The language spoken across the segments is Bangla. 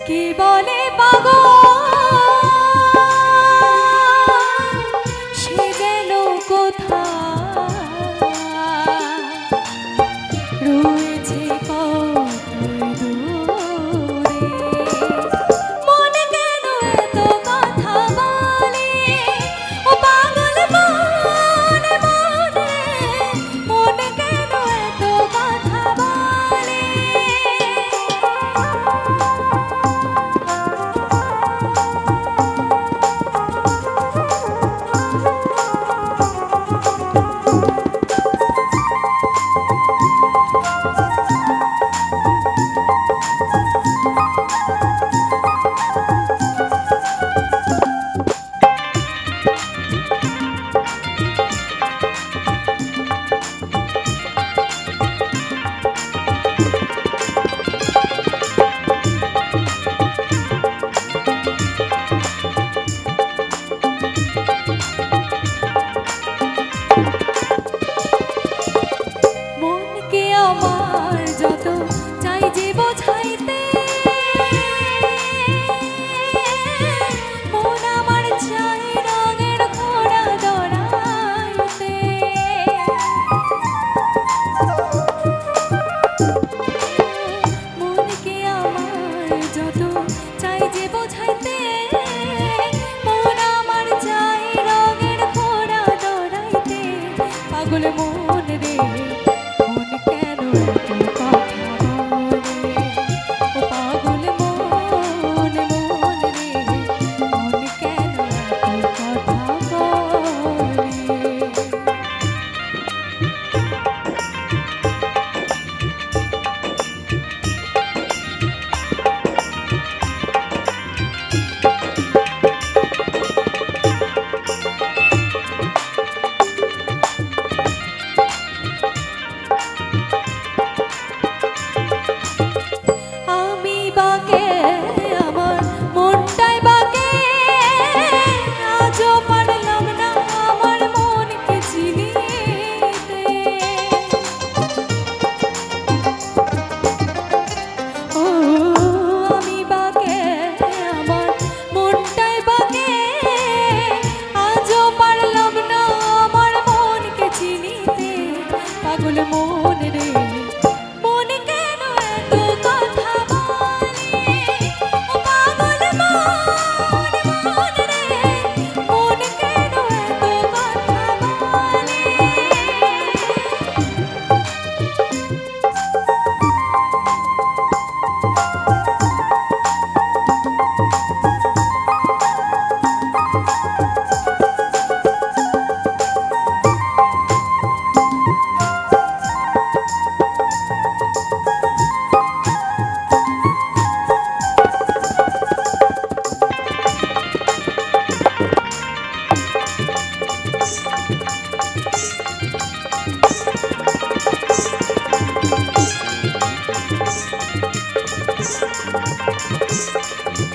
কি বলে পাগল সে যেন কোথায় রয়েছে কত দূরে মনে কেন এত কথা বলে ও পাগল মনে মনে মনে কেন এত কথা বলে আমার যত চাই যে বোঝাইতে মন আমার চাই রঙের ঘোড়া দৌড়াইতে মনকে আমার যত চাই যে বোঝাইতে মন আমার চাই রঙের ঘোড়া দৌড়াইতে পাগল মন রে পাগল মন রে মন কেন এত কথা বলে ও পাগল মন রে মন কেন এত কথা বলে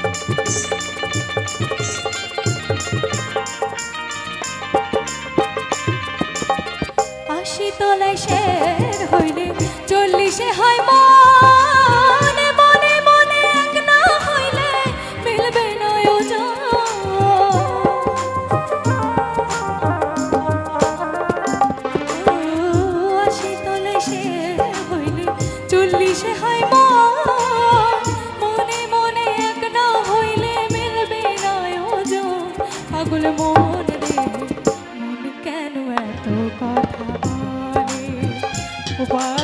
তলায় শের হইলে 40 হয় মনে মনে মনে এক না হইলে মিলবে না ওজন 80 তলায় শের হইলে 40 হয় মনে মনে এক না হইলে মিলবে না ওজন পাগল মন রে মন কেন এত কথা Bye.